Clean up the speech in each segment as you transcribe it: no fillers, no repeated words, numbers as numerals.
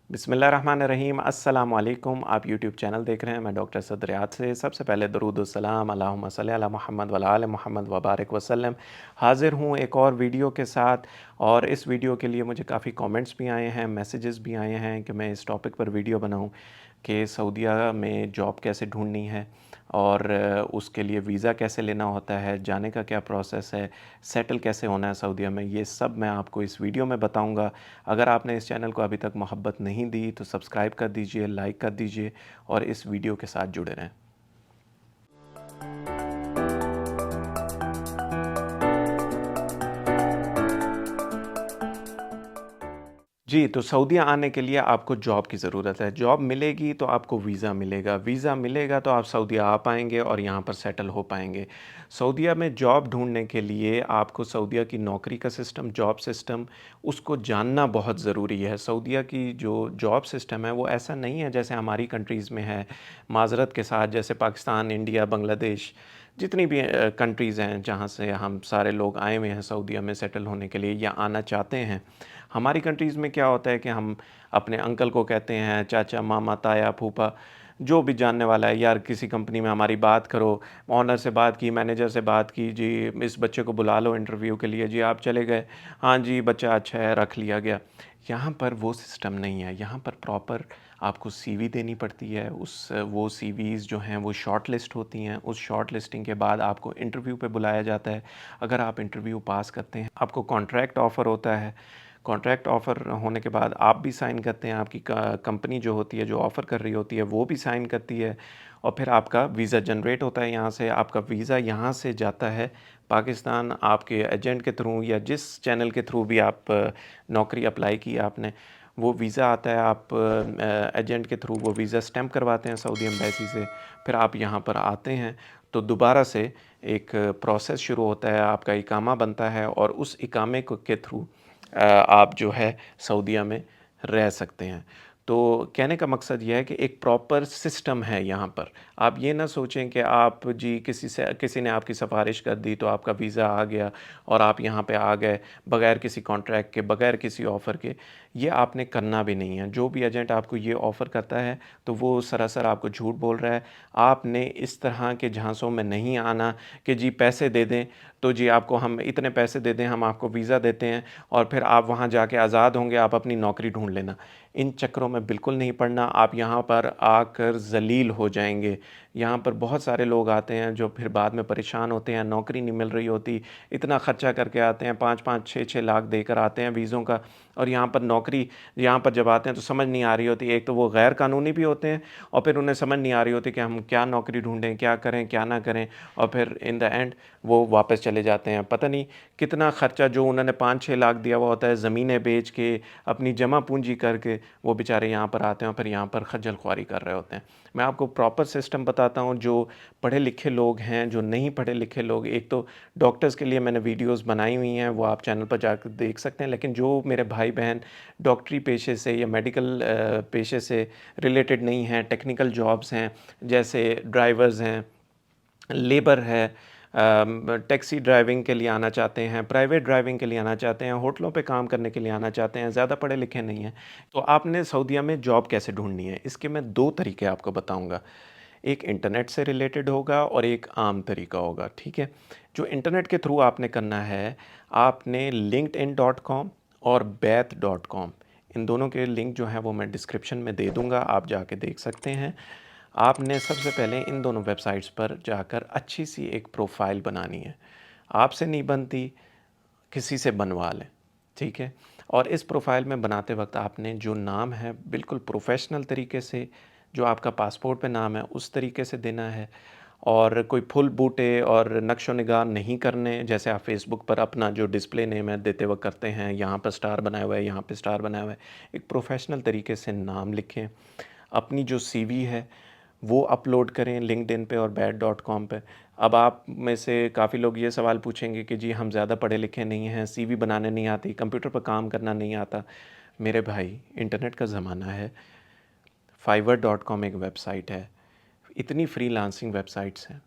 बिस्मिल्लाहिर्रहमानिर्रहीम अस्सलाम वालेकुम। आप यूट्यूब चैनल देख रहे हैं। मैं डॉक्टर सदरियात से सबसे पहले दरूद व सलाम अल्लाहुम्मा सल्ली अला मुहम्मद व अला आलि मुहम्मद व बारिक वसल्लम। हाज़िर हूँ एक और वीडियो के साथ, और इस वीडियो के लिए मुझे काफ़ी कमेंट्स भी आए हैं, मैसेजेस भी आए हैं कि मैं इस टॉपिक पर वीडियो बनाऊँ कि सऊदीया में जॉब कैसे ढूँढनी है और उसके लिए वीज़ा कैसे लेना होता है, जाने का क्या प्रोसेस है, सेटल कैसे होना है सऊदीया में। ये सब मैं आपको इस वीडियो में बताऊंगा। अगर आपने इस चैनल को अभी तक मोहब्बत नहीं दी तो सब्सक्राइब कर दीजिए, लाइक कर दीजिए और इस वीडियो के साथ जुड़े रहें। जी, तो सऊदीया आने के लिए आपको जॉब की ज़रूरत है। जॉब मिलेगी तो आपको वीज़ा मिलेगा, वीज़ा मिलेगा तो आप सऊदीया आ पाएँगे और यहाँ पर सेटल हो पाएँगे। सऊदीया में जॉब ढूँढने के लिए आपको सऊदीया की नौकरी का सिस्टम, जॉब सिस्टम, उसको जानना बहुत ज़रूरी है। सऊदीया की जो जॉब सिस्टम है वो ऐसा नहीं है जैसे हमारी कंट्रीज़ में है। माज़रत के साथ, जैसे पाकिस्तान, इंडिया, बांग्लादेश, जितनी भी कंट्रीज़ हैं जहाँ से हम सारे लोग आए हुए हैं सऊदीया में सेटल होने के लिए या आना चाहते हैं। हमारी कंट्रीज़ में क्या होता है कि हम अपने अंकल को कहते हैं चाचा, मामा, ताया, फूफा, जो भी जानने वाला है, यार किसी कंपनी में हमारी बात करो। ओनर से बात की, मैनेजर से बात की, जी इस बच्चे को बुला लो इंटरव्यू के लिए, जी आप चले गए, हाँ जी बच्चा अच्छा है, रख लिया गया। यहाँ पर वो सिस्टम नहीं है। यहाँ पर प्रॉपर आपको सीवी देनी पड़ती है। वो सीवीज़ जो हैं वो शॉर्ट लिस्ट होती हैं। उस शॉर्ट लिस्टिंग के बाद आपको इंटरव्यू पे बुलाया जाता है। अगर आप इंटरव्यू पास करते हैं, आपको कॉन्ट्रैक्ट ऑफ़र होता है। कॉन्ट्रैक्ट ऑफ़र होने के बाद आप भी साइन करते हैं, आपकी कंपनी जो होती है, जो ऑफ़र कर रही होती है, वो भी साइन करती है, और फिर आपका वीज़ा जनरेट होता है यहाँ से। आपका वीज़ा यहाँ से जाता है पाकिस्तान, आपके एजेंट के थ्रू या जिस चैनल के थ्रू भी आप नौकरी अप्लाई की आपने, वो वीज़ा आता है। आप एजेंट के थ्रू वो वीज़ा स्टैम्प करवाते हैं सऊदी एम्बेसी से। फिर आप यहाँ पर आते हैं तो दोबारा से एक प्रोसेस शुरू होता है, आपका इकामा बनता है, और उस इकामे को के थ्रू आप जो है सऊदीया में रह सकते हैं। तो कहने का मकसद ये है कि एक प्रॉपर सिस्टम है यहाँ पर। आप ये ना सोचें कि आप जी किसी ने आपकी सिफ़ारिश कर दी तो आपका वीज़ा आ गया और आप यहाँ पे आ गए बग़ैर किसी कॉन्ट्रैक्ट के, बग़ैर किसी ऑफ़र के। ये आपने करना भी नहीं है। जो भी एजेंट आपको ये ऑफ़र करता है तो वो सरासर आपको झूठ बोल रहा है। आपने इस तरह के झांसों में नहीं आना कि जी पैसे दे दें, तो जी आपको हम इतने पैसे दे दें, हम आपको वीज़ा देते हैं और फिर आप वहाँ जाके आज़ाद होंगे, आप अपनी नौकरी ढूँढ लेना। इन चक्करों में बिल्कुल नहीं पड़ना। आप यहाँ पर आकर ज़लील हो जाएँगे। यहाँ पर बहुत सारे लोग आते हैं जो फिर बाद में परेशान होते हैं, नौकरी नहीं मिल रही होती, इतना ख़र्चा करके आते हैं, 5-5, 6-6 लाख देकर आते हैं वीज़ों का, और यहाँ पर नौकरी, यहाँ पर जब आते हैं तो समझ नहीं आ रही होती। एक तो वो गैर कानूनी भी होते हैं और फिर उन्हें समझ नहीं आ रही होती कि हम क्या नौकरी ढूँढें, क्या करें, क्या ना करें, और फिर इन द एंड वो वापस चले जाते हैं। पता नहीं कितना ख़र्चा जो उन्होंने 5-6 लाख दिया हुआ होता है, ज़मीनें बेच के, अपनी जमा पूंजी करके, वो बेचारे यहाँ पर आते हैं और फिर यहाँ पर खज्जल ख्वारी कर रहे होते हैं। मैं आपको प्रॉपर सिस्टम बताता हूँ। जो पढ़े लिखे लोग हैं, जो नहीं पढ़े लिखे लोग, एक तो डॉक्टर्स के लिए मैंने वीडियोस बनाई हुई हैं, वो आप चैनल पर जाकर देख सकते हैं। लेकिन जो मेरे भाई बहन डॉक्टरी पेशे से या मेडिकल पेशे से रिलेटेड नहीं हैं, टेक्निकल जॉब्स हैं, जैसे ड्राइवर्स हैं, लेबर है, टैक्सी ड्राइविंग के लिए आना चाहते हैं, प्राइवेट ड्राइविंग के लिए आना चाहते हैं, होटलों पे काम करने के लिए आना चाहते हैं, ज़्यादा पढ़े लिखे नहीं हैं, तो आपने सऊदीया में जॉब कैसे ढूंढनी है, इसके मैं दो तरीके आपको बताऊंगा। एक इंटरनेट से रिलेटेड होगा और एक आम तरीका होगा, ठीक है। जो इंटरनेट के थ्रू आपने करना है, आपने linkedin.com और बैथ.com, इन दोनों के लिंक जो हैं वो मैं डिस्क्रिप्शन में दे दूंगा, आप जाके देख सकते हैं। आपने सबसे पहले इन दोनों वेबसाइट्स पर जाकर अच्छी सी एक प्रोफाइल बनानी है। आपसे नहीं बनती, किसी से बनवा लें, ठीक है। और इस प्रोफाइल में बनाते वक्त आपने जो नाम है बिल्कुल प्रोफेशनल तरीके से, जो आपका पासपोर्ट पे नाम है उस तरीके से देना है, और कोई फुल बूटे और नक्शो निगार नहीं करने, जैसे आप फेसबुक पर अपना जो डिस्प्ले नेम है देते वक्त करते हैं, यहाँ पर स्टार बनाया हुआ है, यहाँ पे स्टार बनाया हुआ है। एक प्रोफेशनल तरीके से नाम लिखें। अपनी जो सीवी है वो अपलोड करें लिंक्डइन पे और बैड.com पे। अब आप में से काफ़ी लोग ये सवाल पूछेंगे कि जी हम ज़्यादा पढ़े लिखे नहीं हैं, सीवी बनाने नहीं आती, कंप्यूटर पर काम करना नहीं आता। मेरे भाई, इंटरनेट का ज़माना है। fiverr.com एक वेबसाइट है। इतनी फ्रीलांसिंग वेबसाइट्स हैं,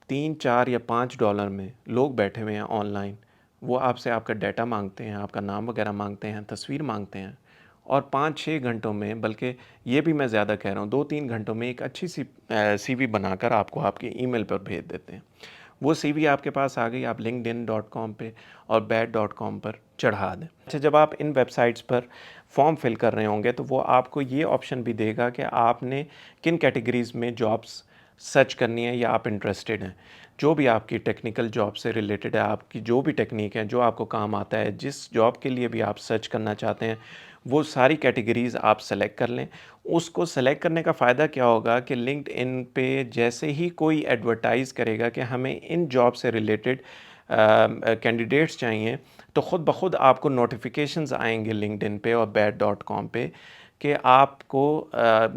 3, 4 या 5 डॉलर में लोग बैठे हुए हैं ऑनलाइन। वो आपसे आपका डाटा मांगते हैं, आपका नाम वगैरह मांगते हैं, तस्वीर मांगते हैं, और 5-6 घंटों में, बल्कि ये भी मैं ज़्यादा कह रहा हूँ, 2-3 घंटों में एक अच्छी सी सीवी बनाकर आपको आपके ईमेल पर भेज देते हैं। वो सीवी आपके पास आ गई, आप linkedin.com पे और bat.com पर चढ़ा दें। अच्छा, जब आप इन वेबसाइट्स पर फॉर्म फिल कर रहे होंगे तो वो आपको ये ऑप्शन भी देगा कि आपने किन कैटेगरीज़ में जॉब्स सर्च करनी है या आप इंटरेस्टेड हैं। जो भी आपकी टेक्निकल जॉब से रिलेटेड है, आपकी जो भी टेक्निक है, जो आपको काम आता है, जिस जॉब के लिए भी आप सर्च करना चाहते हैं, वो सारी कैटेगरीज़ आप सेलेक्ट कर लें। उसको सेलेक्ट करने का फ़ायदा क्या होगा कि लिंक्डइन पे जैसे ही कोई एडवर्टाइज़ करेगा कि हमें इन जॉब से रिलेटेड कैंडिडेट्स चाहिए, तो ख़ुद ब खुद आपको नोटिफिकेशंस आएंगे लिंक्डइन पे और bat.com पे कि आपको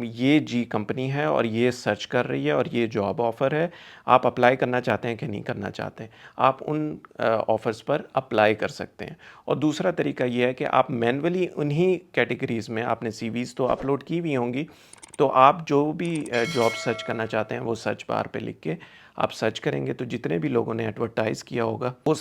ये जी कंपनी है और ये सर्च कर रही है और ये जॉब ऑफ़र है, आप अप्लाई करना चाहते हैं कि नहीं करना चाहते हैं। आप उन ऑफ़र्स पर अप्लाई कर सकते हैं। और दूसरा तरीका ये है कि आप मैन्युअली उन्हीं कैटेगरीज़ में, आपने सीवीज़ तो अपलोड की हुई होंगी, तो आप जो भी जॉब सर्च करना चाहते हैं वो सर्च बार पे लिख के आप सर्च करेंगे तो जितने भी लोगों ने एडवर्टाइज़ किया होगा वो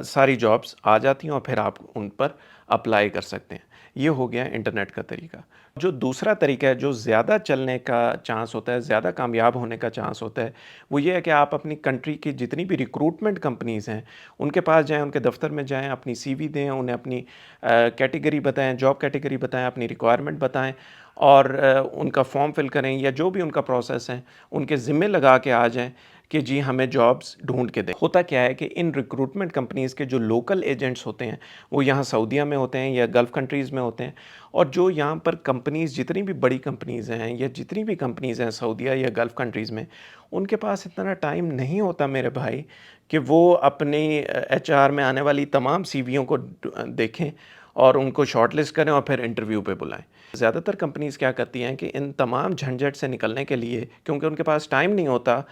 सारी जॉब्स आ जाती हैं और फिर आप उन पर अप्लाई कर सकते हैं। ये हो गया इंटरनेट का तरीका। जो दूसरा तरीका है, जो ज़्यादा चलने का चांस होता है, ज़्यादा कामयाब होने का चांस होता है, वो ये है कि आप अपनी कंट्री की जितनी भी रिक्रूटमेंट कंपनीज़ हैं, उनके पास जाएँ, उनके दफ़्तर में जाएँ, अपनी सीवी दें, उन्हें अपनी कैटेगरी बताएँ, जॉब कैटेगरी बताएँ, अपनी रिक्वायरमेंट बताएँ और उनका फॉर्म फिल करें या जो भी उनका प्रोसेस है, उनके ज़िम्मे लगा के आ जाएँ कि जी हमें जॉब्स ढूँढ के दें। होता क्या है कि इन रिक्रूटमेंट कंपनीज़ के जो लोकल एजेंट्स होते हैं, वो यहाँ सऊदीया में होते हैं या गल्फ़ कंट्रीज़ में होते हैं, और जो यहाँ पर कंपनीज़, जितनी भी बड़ी कंपनीज़ हैं या जितनी भी कंपनीज़ हैं सऊदीया या गल्फ़ कंट्रीज़ में, उनके पास इतना टाइम नहीं होता मेरे भाई कि वो अपनी एचआर में आने वाली तमाम सीवियों को देखें और उनको शॉर्टलिस्ट करें और फिर इंटरव्यू पे बुलाएँ। ज़्यादातर कंपनीज़ क्या करती हैं कि इन तमाम झंझट से निकलने के लिए, क्योंकि उनके पास टाइम नहीं होता,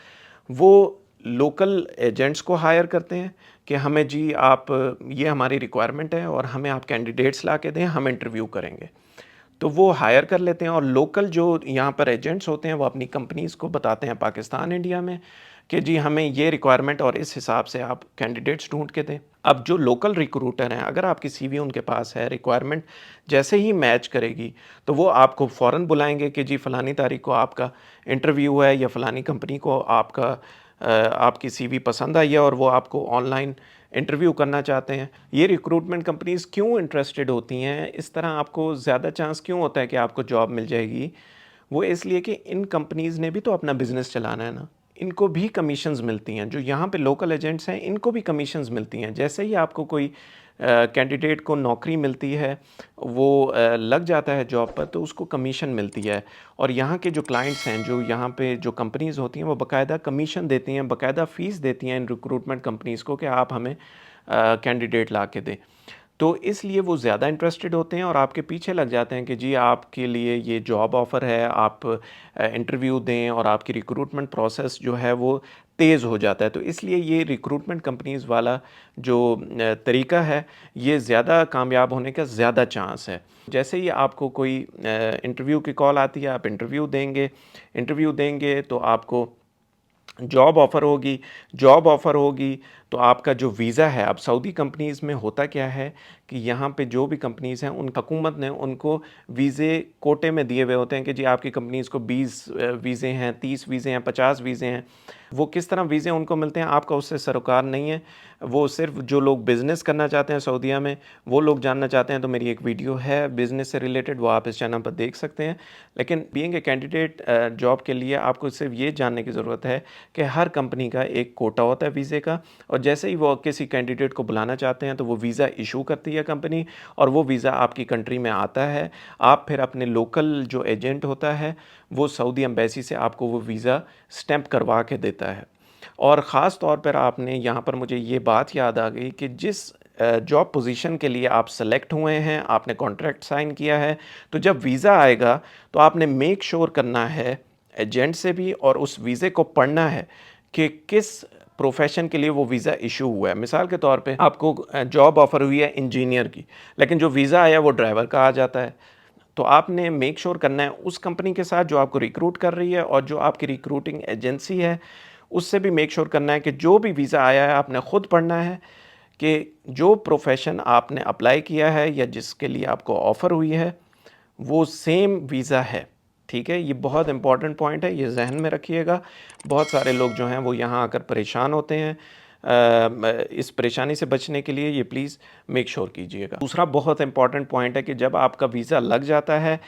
वो लोकल एजेंट्स को हायर करते हैं कि हमें जी आप, ये हमारी रिक्वायरमेंट है और हमें आप कैंडिडेट्स ला के दें, हम इंटरव्यू करेंगे। तो वो हायर कर लेते हैं और लोकल जो यहाँ पर एजेंट्स होते हैं वो अपनी कंपनीज़ को बताते हैं पाकिस्तान, इंडिया में, कि जी हमें ये रिक्वायरमेंट और इस हिसाब से आप कैंडिडेट्स ढूंढ के दें। अब जो लोकल रिक्रूटर हैं, अगर आपकी सीवी उनके पास है, रिक्वायरमेंट जैसे ही मैच करेगी तो वो आपको फ़ौरन बुलाएंगे कि जी फ़लानी तारीख को आपका इंटरव्यू है या फ़लानी कंपनी को आपकी सीवी पसंद आई है और वो आपको ऑनलाइन इंटरव्यू करना चाहते हैं। ये रिक्रूटमेंट कंपनीज़ क्यों इंटरेस्टेड होती हैं, इस तरह आपको ज़्यादा चांस क्यों होता है कि आपको जॉब मिल जाएगी? वो इसलिए कि इन कंपनीज़ ने भी तो अपना बिज़नेस चलाना है ना। इनको भी कमीशंस मिलती हैं, जो यहाँ पे लोकल एजेंट्स हैं इनको भी कमीशंस मिलती हैं। जैसे ही आपको कोई कैंडिडेट को नौकरी मिलती है, वो लग जाता है जॉब पर, तो उसको कमीशन मिलती है। और यहाँ के जो क्लाइंट्स हैं, जो यहाँ पे जो कंपनीज़ होती हैं, वो बाकायदा कमीशन देती हैं, बाकायदा फ़ीस देती हैं इन रिक्रूटमेंट कंपनीज़ को कि आप हमें कैंडिडेट ला के दें। तो इसलिए वो ज़्यादा इंटरेस्टेड होते हैं और आपके पीछे लग जाते हैं कि जी आपके लिए ये जॉब ऑफ़र है, आप इंटरव्यू दें, और आपकी रिक्रूटमेंट प्रोसेस जो है वो तेज़ हो जाता है। तो इसलिए ये रिक्रूटमेंट कंपनीज़ वाला जो तरीका है, ये ज़्यादा कामयाब होने का ज़्यादा चांस है। जैसे ही आपको कोई इंटरव्यू की कॉल आती है, आप इंटरव्यू देंगे तो आपको जॉब ऑफ़र होगी। जॉब ऑफ़र होगी तो आपका जो वीज़ा है, अब सऊदी कंपनीज़ में होता क्या है कि यहाँ पे जो भी कंपनीज़ हैं, उन हुकूमत ने उनको वीज़े कोटे में दिए हुए होते हैं कि जी आपकी कंपनीज़ को 20 वीज़े हैं, 30 वीज़े हैं, 50 वीज़े हैं। वो किस तरह वीज़े उनको मिलते हैं, आपका उससे सरोकार नहीं है। वो सिर्फ़ जो लोग बिज़नेस करना चाहते हैं सऊदीया में, वो लोग जानना चाहते हैं, तो मेरी एक वीडियो है बिज़नेस से रिलेटेड, वो आप इस चैनल पर देख सकते हैं। लेकिन बीइंग ए कैंडिडेट जॉब के लिए आपको सिर्फ़ ये जानने की ज़रूरत है कि हर कंपनी का एक कोटा होता है वीज़े का, और जैसे ही वो किसी कैंडिडेट को बुलाना चाहते हैं तो वो वीज़ा इशू करती है कंपनी, और वो वीज़ा आपकी कंट्री में आता है। आप फिर अपने लोकल जो एजेंट होता है, वो सऊदी एम्बेसी से आपको वो वीज़ा स्टैंप करवा के देता है। और ख़ास तौर पर आपने यहाँ पर, मुझे ये बात याद आ गई कि जिस जॉब पोजीशन के लिए आप सेलेक्ट हुए हैं, आपने कॉन्ट्रैक्ट साइन किया है, तो जब वीज़ा आएगा तो आपने मेक श्योर करना है एजेंट से भी, और उस वीज़े को पढ़ना है कि किस प्रोफेशन के लिए वो वीज़ा इशू हुआ है। मिसाल के तौर पे आपको जॉब ऑफ़र हुई है इंजीनियर की, लेकिन जो वीज़ा आया वो ड्राइवर का आ जाता है। तो आपने मेक श्योर करना है उस कंपनी के साथ जो आपको रिक्रूट कर रही है, और जो आपकी रिक्रूटिंग एजेंसी है उससे भी मेक श्योर करना है कि जो भी वीज़ा आया है आपने ख़ुद पढ़ना है कि जो प्रोफ़ेशन आपने अप्लाई किया है या जिसके लिए आपको ऑफ़र हुई है, वो सेम वीज़ा है, ठीक है? ये बहुत इम्पोर्टेंट पॉइंट है, ये ज़हन में रखिएगा। बहुत सारे लोग जो हैं वो यहाँ आकर परेशान होते हैं। इस परेशानी से बचने के लिए ये प्लीज़ मेक श्योर कीजिएगा। दूसरा बहुत इम्पोर्टेंट पॉइंट है कि जब आपका वीज़ा लग जाता है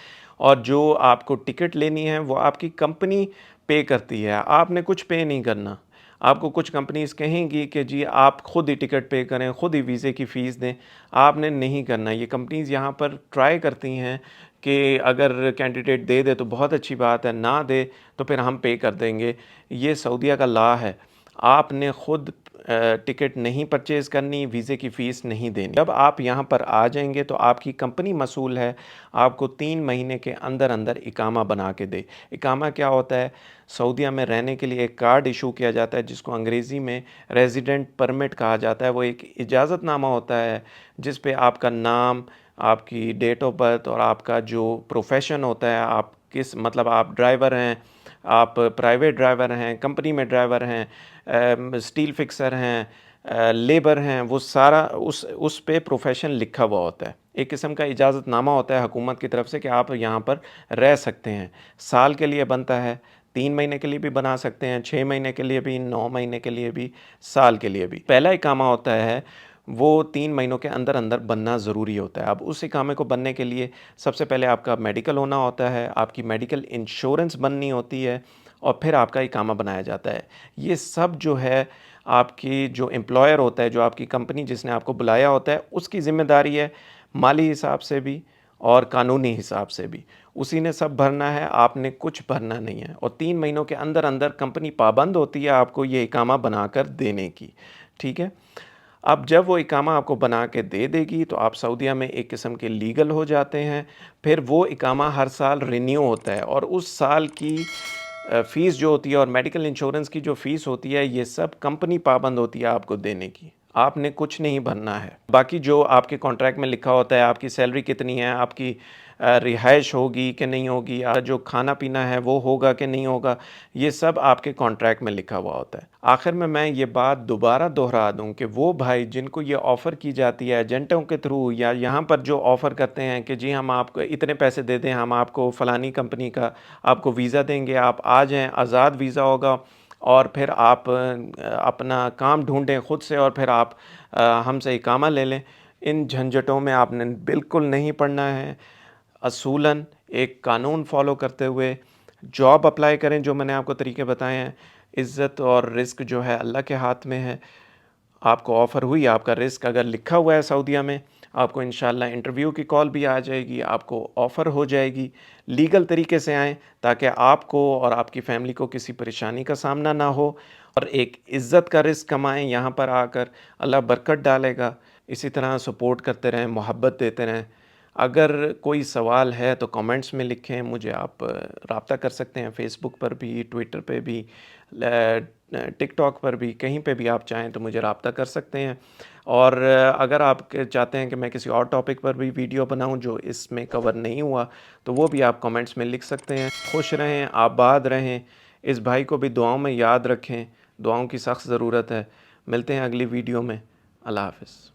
और जो आपको टिकट लेनी है वो आपकी कंपनी पे करती है, आपने कुछ पे नहीं करना। आपको कुछ कंपनीज़ कहेंगी कि जी आप खुद ही टिकट पे करें, खुद ही वीज़े की फ़ीस दें, आपने नहीं करना। ये कंपनीज़ यहाँ पर ट्राई करती हैं कि अगर कैंडिडेट दे दे तो बहुत अच्छी बात है, ना दे तो फिर हम पे कर देंगे। ये सऊदीया का लॉ है, आपने खुद टिकट नहीं परचेज़ करनी, वीज़े की फ़ीस नहीं देनी। जब आप यहाँ पर आ जाएंगे तो आपकी कंपनी मसूल है आपको 3 महीने के अंदर अंदर इकामा बना के दे। इकामा क्या होता है? सऊदीया में रहने के लिए एक कार्ड इशू किया जाता है जिसको अंग्रेज़ी में रेज़िडेंट परमिट कहा जाता है। वो एक इजाज़तनामा होता है जिस पे आपका नाम, आपकी डेट ऑफ बर्थ और आपका जो प्रोफ़ेशन होता है, आप किस मतलब आप ड्राइवर हैं, आप प्राइवेट ड्राइवर हैं, कंपनी में ड्राइवर हैं, स्टील फिक्सर हैं, लेबर हैं, वो सारा उस पे प्रोफ़ेशन लिखा हुआ होता है। एक किस्म का इजाज़तनामा होता है हुकूमत की तरफ से कि आप यहाँ पर रह सकते हैं। साल के लिए बनता है, 3 महीने के लिए भी बना सकते हैं, 6 महीने के लिए भी, 9 महीने के लिए भी, साल के लिए भी। पहला इकामा होता है वो 3 महीनों के अंदर अंदर बनना ज़रूरी होता है। अब उस इकामे को बनने के लिए सबसे पहले आपका मेडिकल होना होता है, आपकी मेडिकल इंश्योरेंस बननी होती है और फिर आपका इकामा बनाया जाता है। ये सब जो है आपकी जो एम्प्लॉयर होता है, जो आपकी कंपनी जिसने आपको बुलाया होता है, उसकी ज़िम्मेदारी है, माली हिसाब से भी और कानूनी हिसाब से भी। उसी ने सब भरना है, आपने कुछ भरना नहीं है और 3 महीनों के अंदर अंदर कंपनी पाबंद होती है आपको ये इकामा बनाकर देने की, ठीक है? अब जब वो इकामा आपको बना के दे देगी तो आप सऊदीया में एक किस्म के लीगल हो जाते हैं। फिर वो इकामा हर साल रिन्यू होता है और उस साल की फ़ीस जो होती है और मेडिकल इंश्योरेंस की जो फ़ीस होती है, ये सब कंपनी पाबंद होती है आपको देने की। आपने कुछ नहीं भरना है। बाकी जो आपके कॉन्ट्रैक्ट में लिखा होता है, आपकी सैलरी कितनी है, आपकी रिहाइश होगी कि नहीं होगी, जो खाना-पीना है वो होगा कि नहीं होगा, ये सब आपके कॉन्ट्रैक्ट में लिखा हुआ होता है। आखिर में मैं ये बात दोबारा दोहरा दूँ कि वो भाई जिनको ये ऑफ़र की जाती है एजेंटों के थ्रू या यहाँ पर जो ऑफ़र करते हैं कि जी हम आपको इतने पैसे दे दें, हम आपको फ़लानी कंपनी का आपको वीज़ा देंगे, आप आ जाएँ, आज़ाद वीज़ा होगा और फिर आप अपना काम ढूँढें खुद से और फिर आप हमसे इकामा ले लें। इन झंझटों में आपने बिल्कुल नहीं पड़ना है। असूलन एक कानून फ़ॉलो करते हुए जॉब अप्लाई करें, जो मैंने आपको तरीके बताए हैं। इज़्ज़त और रिस्क जो है अल्लाह के हाथ में है। आपको ऑफ़र हुई, आपका रिस्क अगर लिखा हुआ है सऊदीया में, आपको इंशाअल्लाह इंटरव्यू की कॉल भी आ जाएगी, आपको ऑफ़र हो जाएगी। लीगल तरीके से आएँ ताकि आपको और आपकी फ़ैमिली को किसी परेशानी का सामना ना हो और एक इज़्ज़त का रिस्क कमाएँ यहाँ पर आकर, अल्लाह बरकत डालेगा। इसी तरह सपोर्ट करते रहें, मोहब्बत देते रहें। अगर कोई सवाल है तो कमेंट्स में लिखें, मुझे आप राब्ता कर सकते हैं फ़ेसबुक पर भी, ट्विटर पे भी, टिकटॉक पर भी, कहीं पे भी आप चाहें तो मुझे राब्ता कर सकते हैं। और अगर आप चाहते हैं कि मैं किसी और टॉपिक पर भी वीडियो बनाऊं जो इसमें कवर नहीं हुआ, तो वो भी आप कमेंट्स में लिख सकते हैं। खुश रहें, आबाद रहें, इस भाई को भी दुआओं में याद रखें, दुआओं की सख्त ज़रूरत है। मिलते हैं अगली वीडियो में। अल्लाह हाफ़िज़।